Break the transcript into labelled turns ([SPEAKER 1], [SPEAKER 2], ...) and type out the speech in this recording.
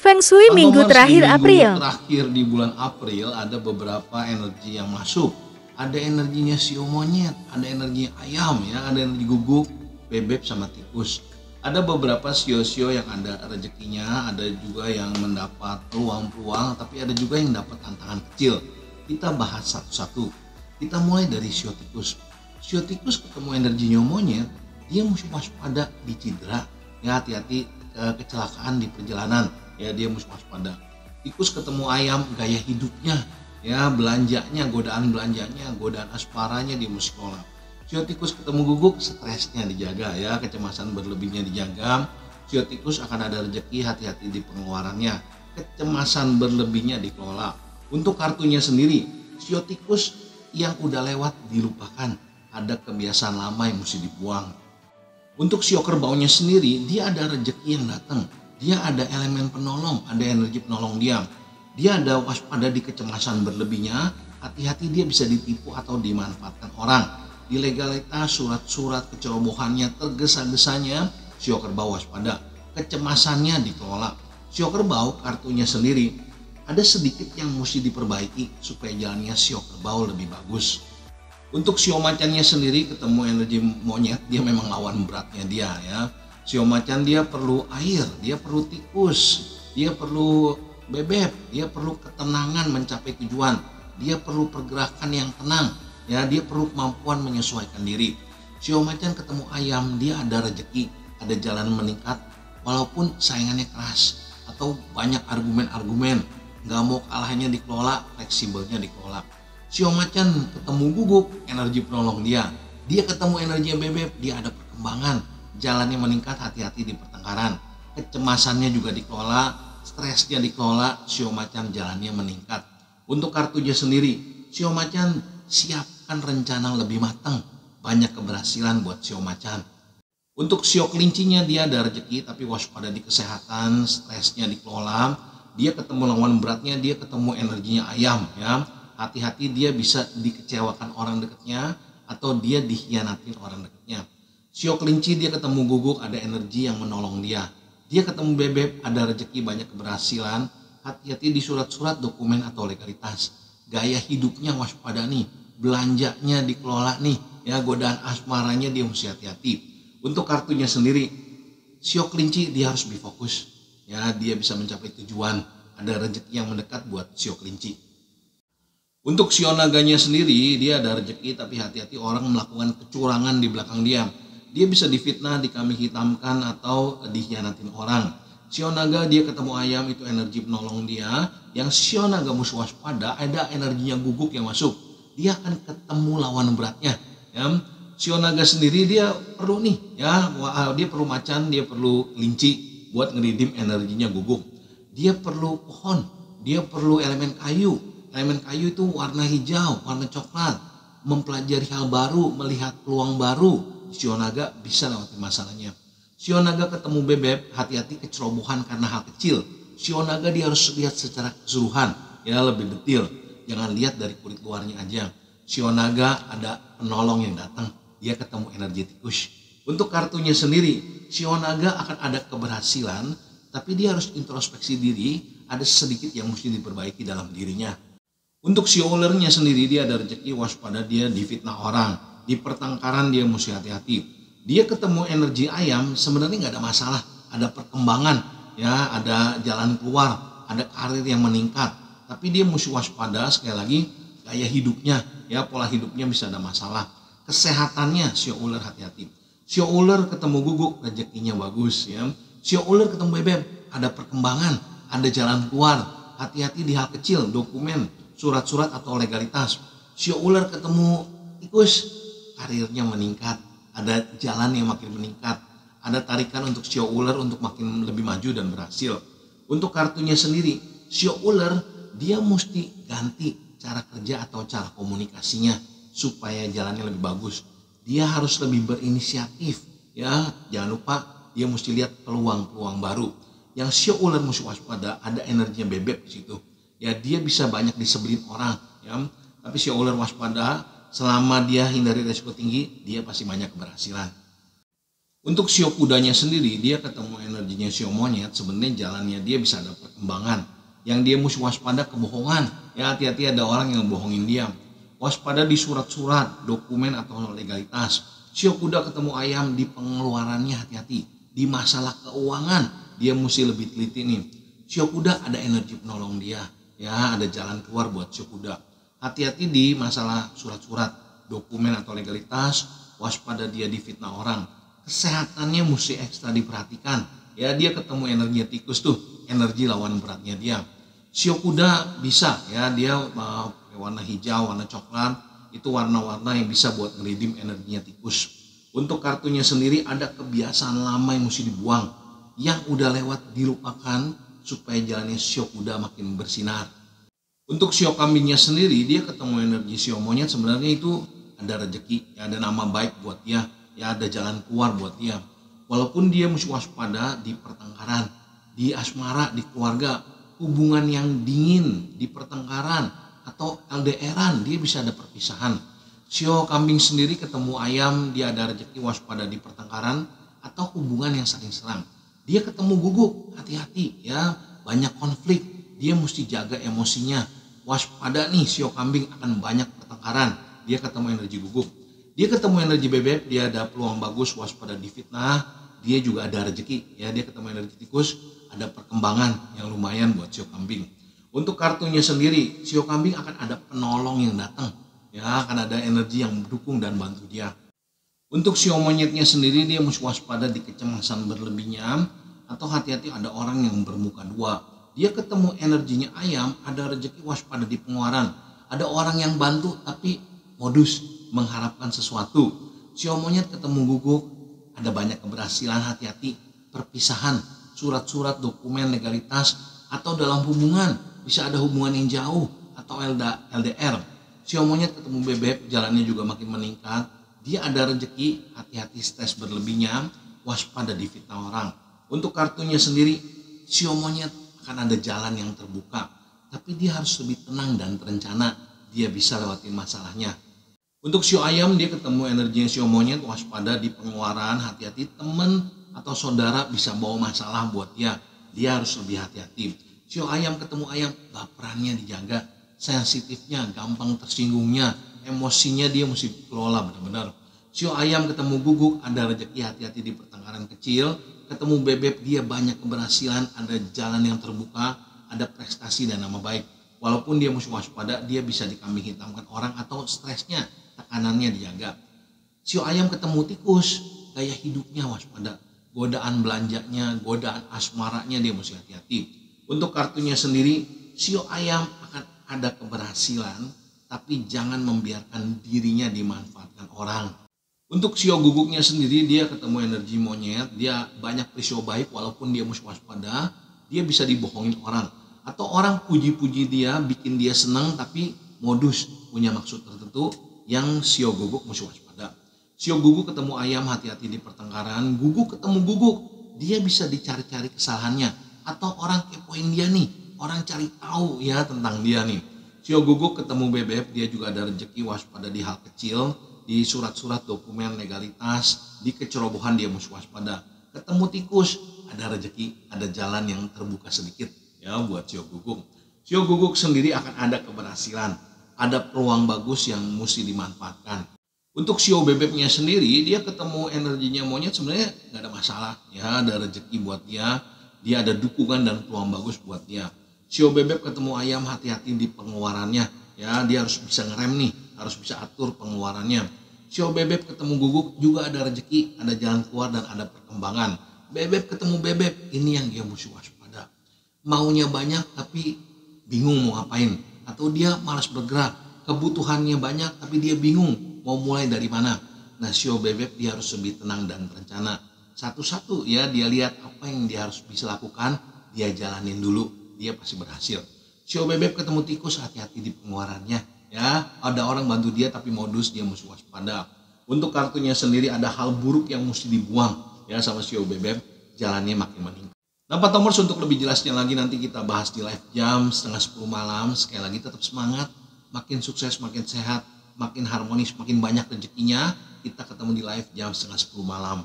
[SPEAKER 1] Feng Shui minggu
[SPEAKER 2] Teman-teman,
[SPEAKER 1] terakhir
[SPEAKER 2] seminggu
[SPEAKER 1] April.
[SPEAKER 2] terakhir di bulan April ada beberapa energi yang masuk. Ada energinya sio monyet, ada energinya ayam ya, ada energi guguk, bebek sama tikus. Ada beberapa sio-sio yang ada rezekinya, ada juga yang mendapat peluang-peluang, tapi ada juga yang dapat tantangan kecil. Kita bahas satu-satu. Kita mulai dari sio tikus. Sio tikus ketemu energinya monyet, dia mesti waspada di cedera. Ya, hati-hati kecelakaan di perjalanan. Ya, dia mesti waspada. Tikus ketemu ayam, gaya hidupnya, ya belanjanya, godaan asparanya dia mesti kelola. Sio tikus ketemu guguk, stresnya dijaga ya, kecemasan berlebihnya dijaga. Sio tikus akan ada rezeki, hati-hati di pengeluarannya. Kecemasan berlebihnya dikelola. Untuk kartunya sendiri, sio tikus yang udah lewat dilupakan, ada kebiasaan lama yang mesti dibuang. Untuk sio kerbaunya sendiri, dia ada rezeki yang datang. Dia ada elemen penolong, ada energi penolong diam. Dia ada waspada di kecemasan berlebihnya, hati-hati dia bisa ditipu atau dimanfaatkan orang. Di legalitas, surat-surat kecerobohannya, tergesa-gesanya, sio kerbau waspada. Kecemasannya dikelola. Sio kerbau kartunya sendiri, ada sedikit yang mesti diperbaiki supaya jalannya sio kerbau lebih bagus. Untuk sio macannya sendiri ketemu energi monyet, dia memang lawan beratnya dia ya. Sio macan dia perlu air, dia perlu tikus, dia perlu bebek, dia perlu ketenangan mencapai tujuan, dia perlu pergerakan yang tenang, ya dia perlu kemampuan menyesuaikan diri. Sio macan ketemu ayam, dia ada rezeki, ada jalan meningkat, walaupun saingannya keras atau banyak argumen-argumen, nggak mau kalahnya dikelola, fleksibelnya dikelola. Sio macan ketemu guguk, energi penolong dia ketemu energi bebek, dia ada perkembangan, jalannya meningkat, hati-hati di pertengkaran. Kecemasannya juga dikelola, stresnya dikelola, sio macan jalannya meningkat. Untuk kartunya sendiri, sio macan siapkan rencana lebih matang, banyak keberhasilan buat sio macan. Untuk sio kelincinya dia ada rezeki tapi waspada di kesehatan, stresnya dikelola. Dia ketemu lawan beratnya, dia ketemu energinya ayam ya. Hati-hati dia bisa dikecewakan orang dekatnya atau dia dikhianatin orang dekatnya. Sio kelinci dia ketemu guguk, ada energi yang menolong dia. Dia ketemu bebek, ada rezeki banyak keberhasilan. Hati-hati di surat-surat, dokumen atau legalitas. Gaya hidupnya waspada nih, belanjanya dikelola nih, ya godaan asmaranya dia mesti hati-hati. Untuk kartunya sendiri, sio kelinci dia harus lebih fokus, ya dia bisa mencapai tujuan. Ada rezeki yang mendekat buat sio kelinci. Untuk sio naganya sendiri, dia ada rezeki tapi hati-hati orang melakukan kecurangan di belakang dia. Dia bisa difitnah, dikambing hitamkan atau dikhianatin orang. Sio naga dia ketemu ayam, itu energi penolong dia. Yang sio naga musuh waspada, ada energinya guguk yang masuk. Dia akan ketemu lawan beratnya. Ya. Sio naga sendiri dia perlu nih, ya dia perlu macan, dia perlu kelinci buat ngeridim energinya guguk. Dia perlu pohon, dia perlu elemen kayu. Elemen kayu itu warna hijau, warna coklat. Mempelajari hal baru, melihat peluang baru. Sio naga bisa lewati masalahnya. Sio naga ketemu bebek, hati-hati kecerobohan karena hal kecil. Sio naga dia harus lihat secara keseluruhan, ya lebih detail. Jangan lihat dari kulit luarnya aja. Sio naga ada penolong yang datang, dia ketemu energi tikus. Untuk kartunya sendiri, sio naga akan ada keberhasilan, tapi dia harus introspeksi diri, ada sedikit yang mesti diperbaiki dalam dirinya. Untuk sio ulernya sendiri, dia ada rezeki, waspada dia difitnah orang. Di pertengkaran dia mesti hati-hati. Dia ketemu energi ayam, sebenarnya nggak ada masalah, ada perkembangan, ya ada jalan keluar, ada karir yang meningkat. Tapi dia mesti waspada sekali lagi gaya hidupnya, ya pola hidupnya bisa ada masalah. Kesehatannya sio ular hati-hati. Sio ular ketemu guguk, rezekinya bagus ya. Sio ular ketemu bebek, ada perkembangan, ada jalan keluar. Hati-hati di hal kecil, dokumen, surat-surat atau legalitas. Sio ular ketemu tikus, karirnya meningkat, ada jalan yang makin meningkat, ada tarikan untuk sio ular untuk makin lebih maju dan berhasil. Untuk kartunya sendiri, sio ular dia mesti ganti cara kerja atau cara komunikasinya supaya jalannya lebih bagus. Dia harus lebih berinisiatif, ya jangan lupa dia mesti lihat peluang-peluang baru. Yang sio ular mesti waspada, ada energinya bebek di situ. Ya dia bisa banyak disebelin orang, ya. Tapi sio ular waspada, selama dia hindari resiko tinggi, dia pasti banyak keberhasilan. Untuk sio kudanya sendiri, dia ketemu energinya sio monyet, sebenarnya jalannya dia bisa ada perkembangan perkembangan. Yang dia mesti waspada kebohongan, ya hati-hati ada orang yang bohongin dia. Waspada di surat-surat, dokumen atau legalitas. Sio kuda ketemu ayam di pengeluarannya, hati-hati. Di masalah keuangan dia mesti lebih teliti nih. Sio kuda ada energi penolong dia, ya ada jalan keluar buat sio kuda. Hati-hati di masalah surat-surat, dokumen atau legalitas. Waspada dia difitnah orang. Kesehatannya mesti ekstra diperhatikan, ya dia ketemu energi tikus tuh, energi lawan beratnya dia. Sio kuda bisa ya dia warna hijau, warna coklat, itu warna-warna yang bisa buat ngeridim energinya tikus. Untuk kartunya sendiri ada kebiasaan lama yang mesti dibuang, yang udah lewat dilupakan supaya jalannya sio kuda makin bersinar. Untuk sio kambingnya sendiri dia ketemu energi sio monyet, sebenarnya itu ada rezeki, ya ada nama baik buat dia, ya ada jalan keluar buat dia. Walaupun dia mesti waspada di pertengkaran, di asmara, di keluarga, hubungan yang dingin, di pertengkaran atau LDRan, dia bisa ada perpisahan. Sio kambing sendiri ketemu ayam, dia ada rezeki, waspada di pertengkaran atau hubungan yang saling serang. Dia ketemu guguk, hati-hati ya, banyak konflik, dia mesti jaga emosinya. Waspada nih sio kambing akan banyak pertengkaran, dia ketemu energi guguk. Dia ketemu energi bebek, dia ada peluang bagus, waspada di fitnah, dia juga ada rezeki, ya dia ketemu energi tikus, ada perkembangan yang lumayan buat sio kambing. Untuk kartunya sendiri, sio kambing akan ada penolong yang datang, ya akan ada energi yang mendukung dan bantu dia. Untuk sio monyetnya sendiri dia mesti waspada di kecemasan berlebihnya atau hati-hati ada orang yang bermuka dua. Dia ketemu energinya ayam, ada rezeki, waspada di pengeluaran. Ada orang yang bantu tapi modus mengharapkan sesuatu. Sio monyet ketemu guguk, ada banyak keberhasilan, hati-hati perpisahan, surat-surat, dokumen, legalitas atau dalam hubungan, bisa ada hubungan yang jauh atau LDR. Sio monyet ketemu bebek, jalannya juga makin meningkat. Dia ada rezeki, hati-hati stres berlebihnya, waspada di fitnah orang. Untuk kartunya sendiri, sio monyet akan ada jalan yang terbuka, tapi dia harus lebih tenang dan terencana, dia bisa lewatin masalahnya. Untuk sio ayam dia ketemu energinya sio monyet, waspada di pengeluaran, hati-hati teman atau saudara bisa bawa masalah buat dia, dia harus lebih hati-hati. Sio ayam ketemu ayam, baperannya dijaga, sensitifnya, gampang tersinggungnya, emosinya dia mesti kelola benar-benar. Sio ayam ketemu guguk, ada rezeki, hati-hati di pertengkaran kecil. Ketemu bebek dia banyak keberhasilan, ada jalan yang terbuka, ada prestasi dan nama baik. Walaupun dia mesti waspada, dia bisa dikambing hitamkan orang atau stresnya, tekanannya dijaga. Sio ayam ketemu tikus, gaya hidupnya waspada, godaan belanjanya, godaan asmaranya dia mesti hati-hati. Untuk kartunya sendiri, sio ayam akan ada keberhasilan, tapi jangan membiarkan dirinya dimanfaatkan orang. Untuk sio guguknya sendiri dia ketemu energi monyet, dia banyak peristiwa baik walaupun dia mesti waspada, dia bisa dibohongin orang. Atau orang puji-puji dia, bikin dia senang tapi modus, punya maksud tertentu yang sio guguk mesti waspada. Sio guguk ketemu ayam, hati-hati di pertengkaran. Guguk ketemu guguk, dia bisa dicari-cari kesalahannya. Atau orang kepoin dia nih, orang cari tahu ya tentang dia nih. Sio guguk ketemu bebek, dia juga ada rezeki, waspada di hal kecil. Di surat-surat, dokumen, legalitas, di kecerobohan dia mesti waspada. Ketemu tikus, ada rezeki, ada jalan yang terbuka sedikit ya buat sio guguk. Sio guguk sendiri akan ada keberhasilan, ada peluang bagus yang mesti dimanfaatkan. Untuk sio bebeknya sendiri dia ketemu energinya monyet, sebenarnya nggak ada masalah ya, ada rezeki buat dia, dia ada dukungan dan peluang bagus buat dia. Sio bebek ketemu ayam, hati-hati di pengeluarannya ya, dia harus bisa ngerem nih, harus bisa atur pengeluarannya. Sio bebek ketemu guguk juga ada rezeki, ada jalan keluar dan ada perkembangan. Bebek ketemu bebek, ini yang dia mesti waspada. Maunya banyak tapi bingung mau ngapain, atau dia malas bergerak, kebutuhannya banyak tapi dia bingung mau mulai dari mana. Nah sio bebek dia harus lebih tenang dan terencana. Satu-satu ya dia lihat apa yang dia harus bisa lakukan, dia jalanin dulu, dia pasti berhasil. Sio bebek ketemu tikus, hati-hati di pengeluarannya ya, ada orang bantu dia tapi modus, dia mesti waspada. Untuk kartunya sendiri ada hal buruk yang mesti dibuang ya sama sio bebek, jalannya makin meningkat. Nah Pak Tomers, untuk lebih jelasnya lagi nanti kita bahas di live jam 9:30 malam. Sekali lagi tetap semangat, makin sukses, makin sehat, makin harmonis, makin banyak rezekinya. Kita ketemu di live jam 9:30 malam.